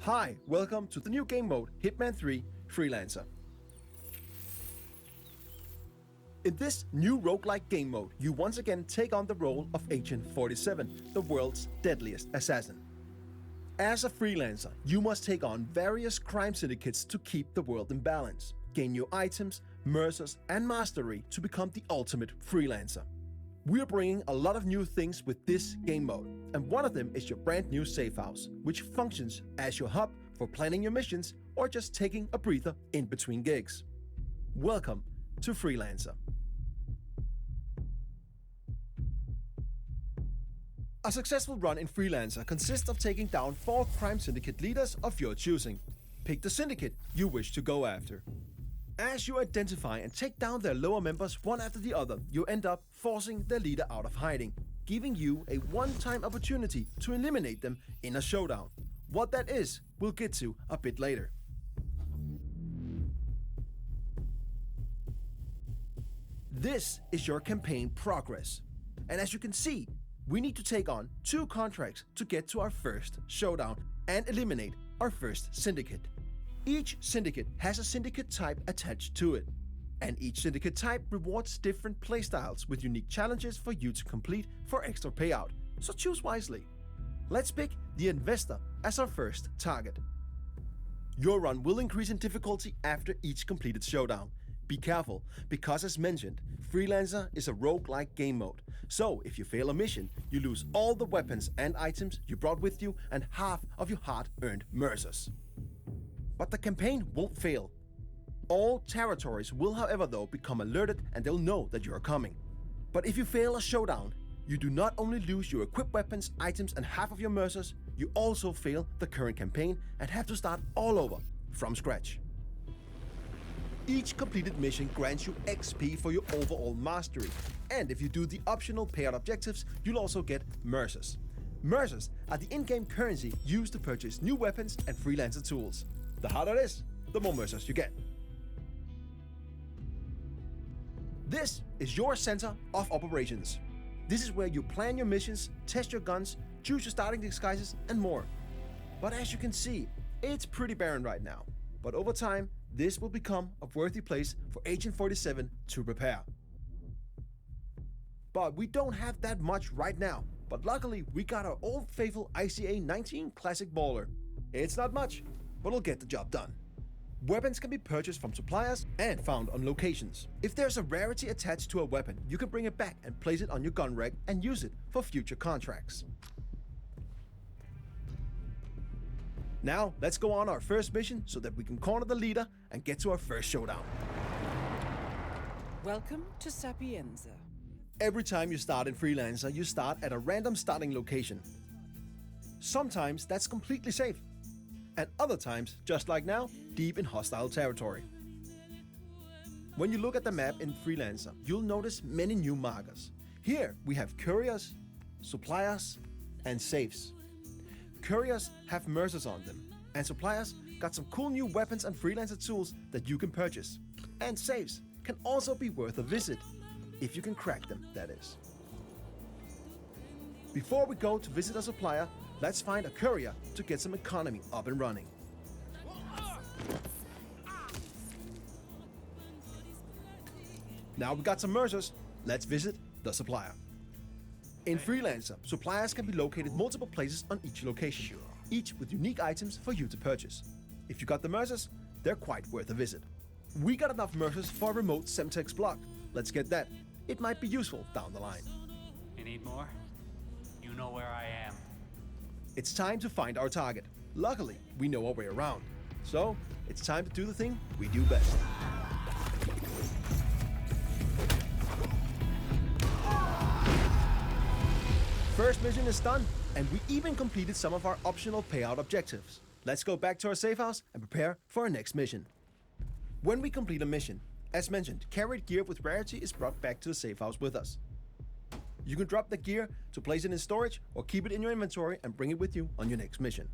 Hi, welcome to the new game mode, Hitman 3 Freelancer. In this new roguelike game mode, you once again take on the role of Agent 47, the world's deadliest assassin. As a freelancer, you must take on various crime syndicates to keep the world in balance, gain new items, mercers, and mastery to become the ultimate freelancer. We're bringing a lot of new things with this game mode, and one of them is your brand new safe house, which functions as your hub for planning your missions or just taking a breather in between gigs. Welcome to Freelancer. A successful run in Freelancer consists of taking down 4 crime syndicate leaders of your choosing. Pick the syndicate you wish to go after. As you identify and take down their lower members one after the other, you end up forcing their leader out of hiding, giving you a one-time opportunity to eliminate them in a showdown. What that is, we'll get to a bit later. This is your campaign progress. And as you can see, we need to take on 2 contracts to get to our first showdown and eliminate our first syndicate. Each syndicate has a syndicate type attached to it, and each syndicate type rewards different playstyles with unique challenges for you to complete for extra payout, so choose wisely. Let's pick the Investor as our first target. Your run will increase in difficulty after each completed showdown. Be careful, because as mentioned, Freelancer is a roguelike game mode, so if you fail a mission, you lose all the weapons and items you brought with you and half of your hard-earned mercers. But the campaign won't fail. All territories will, however, though, become alerted and they'll know that you are coming. But if you fail a showdown, you do not only lose your equipped weapons, items, and half of your mercers, you also fail the current campaign and have to start all over from scratch. Each completed mission grants you XP for your overall mastery, and if you do the optional payout objectives, you'll also get mercers. Mercers are the in-game currency used to purchase new weapons and freelancer tools. The harder it is, the more mercers you get. This is your center of operations. This is where you plan your missions, test your guns, choose your starting disguises, and more. But as you can see, it's pretty barren right now. But over time, this will become a worthy place for Agent 47 to prepare. But we don't have that much right now. But luckily, we got our old faithful ICA 19 Classic Baller. It's not much, but it'll get the job done. Weapons can be purchased from suppliers and found on locations. If there's a rarity attached to a weapon, you can bring it back and place it on your gun rack and use it for future contracts. Now, let's go on our first mission so that we can corner the leader and get to our first showdown. Welcome to Sapienza. Every time you start in Freelancer, you start at a random starting location. Sometimes that's completely safe, and other times, just like now, deep in hostile territory. When you look at the map in Freelancer, you'll notice many new markers. Here we have couriers, suppliers, and safes. Couriers have mercers on them, and suppliers got some cool new weapons and freelancer tools that you can purchase. And safes can also be worth a visit, if you can crack them, that is. Before we go to visit a supplier, let's find a courier to get some economy up and running. Now we got some mercers, let's visit the supplier. In Freelancer, suppliers can be located multiple places on each location, each with unique items for you to purchase. If you got the mercers, they're quite worth a visit. We got enough mercers for a remote Semtex block. Let's get that. It might be useful down the line. You need more? You know where I am. It's time to find our target. Luckily, we know our way around. So, it's time to do the thing we do best. First mission is done, and we even completed some of our optional payout objectives. Let's go back to our safe house and prepare for our next mission. When we complete a mission, as mentioned, carried gear with rarity is brought back to the safe house with us. You can drop the gear to place it in storage or keep it in your inventory and bring it with you on your next mission.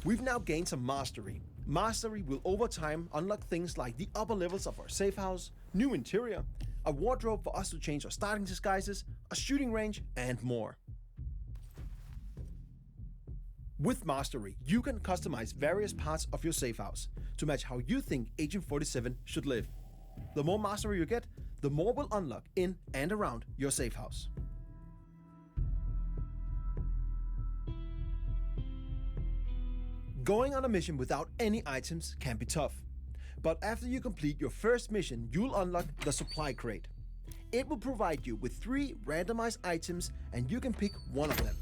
We've now gained some mastery. Mastery will over time unlock things like the upper levels of our safe house, new interior, a wardrobe for us to change our starting disguises, a shooting range, and more. With Mastery, you can customize various parts of your safe house to match how you think Agent 47 should live. The more mastery you get, the more will unlock in and around your safe house. Going on a mission without any items can be tough. But after you complete your first mission, you'll unlock the supply crate. It will provide you with 3 randomized items and you can pick one of them.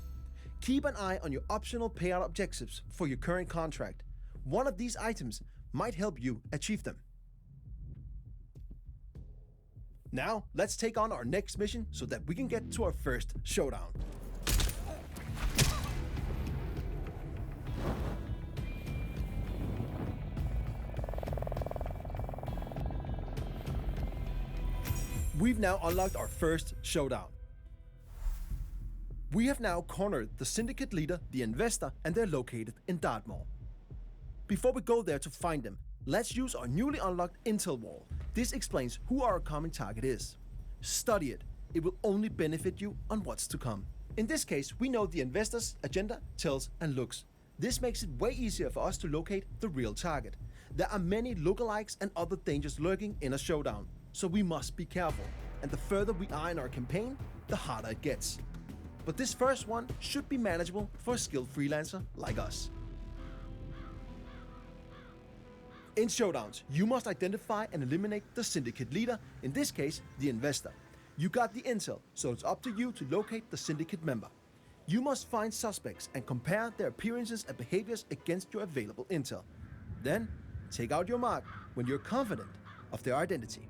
Keep an eye on your optional payout objectives for your current contract. One of these items might help you achieve them. Now, let's take on our next mission so that we can get to our first showdown. We've now unlocked our first showdown. We have now cornered the syndicate leader, the investor, and they're located in Dartmoor. Before we go there to find them, let's use our newly unlocked intel wall. This explains who our coming target is. Study it. It will only benefit you on what's to come. In this case, we know the investor's agenda, tells, and looks. This makes it way easier for us to locate the real target. There are many lookalikes and other dangers lurking in a showdown, so we must be careful. And the further we are in our campaign, the harder it gets. But this first one should be manageable for a skilled freelancer like us. In showdowns, you must identify and eliminate the syndicate leader, in this case, the investor. You got the intel, so it's up to you to locate the syndicate member. You must find suspects and compare their appearances and behaviors against your available intel. Then, take out your mark when you're confident of their identity.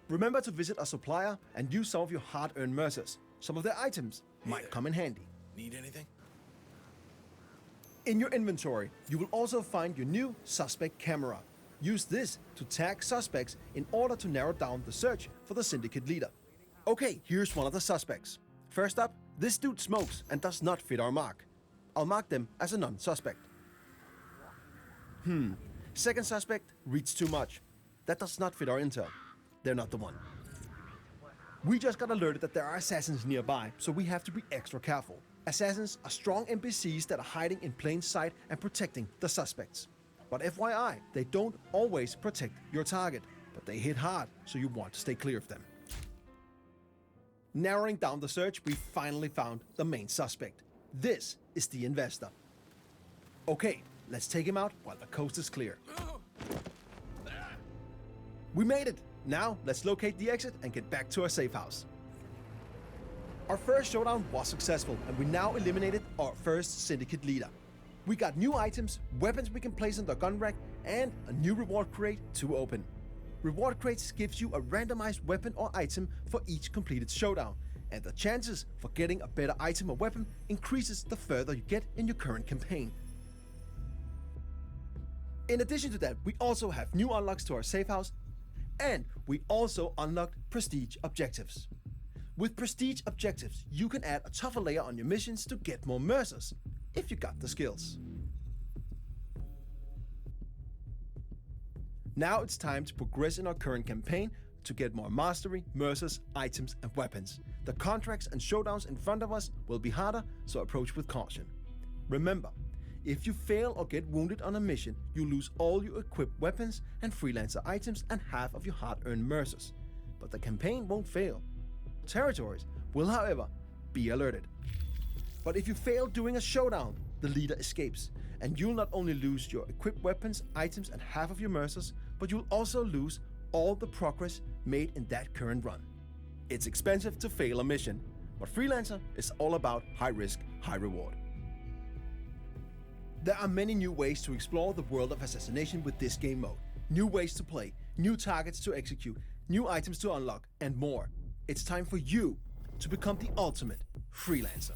Remember to visit a supplier and use some of your hard-earned mercers. Some of their items might come in handy. Need anything? In your inventory, you will also find your new suspect camera. Use this to tag suspects in order to narrow down the search for the syndicate leader. Okay, here's one of the suspects. First up, this dude smokes and does not fit our mark. I'll mark them as a non-suspect. Second suspect reads too much. That does not fit our intel. They're not the one. We just got alerted that there are assassins nearby, so we have to be extra careful. Assassins are strong NPCs that are hiding in plain sight and protecting the suspects. But FYI, they don't always protect your target, but they hit hard, so you want to stay clear of them. Narrowing down the search, we finally found the main suspect. This is the investor. Okay, let's take him out while the coast is clear. We made it! Now, let's locate the exit and get back to our safe house. Our first showdown was successful, and we now eliminated our first syndicate leader. We got new items, weapons we can place in the gun rack, and a new reward crate to open. Reward crates gives you a randomized weapon or item for each completed showdown, and the chances for getting a better item or weapon increases the further you get in your current campaign. In addition to that, we also have new unlocks to our safe house, and we also unlocked prestige objectives. With prestige objectives, you can add a tougher layer on your missions to get more mercers, if you got the skills. Now it's time to progress in our current campaign to get more mastery, mercers, items, and weapons. The contracts and showdowns in front of us will be harder, so approach with caution. Remember, if you fail or get wounded on a mission, you lose all your equipped weapons and freelancer items and half of your hard-earned mercers. But the campaign won't fail. Territories will, however, be alerted. But if you fail during a showdown, the leader escapes, and you'll not only lose your equipped weapons, items, and half of your mercers, but you'll also lose all the progress made in that current run. It's expensive to fail a mission, but Freelancer is all about high risk, high reward. There are many new ways to explore the world of assassination with this game mode. New ways to play, new targets to execute, new items to unlock, and more. It's time for you to become the ultimate freelancer.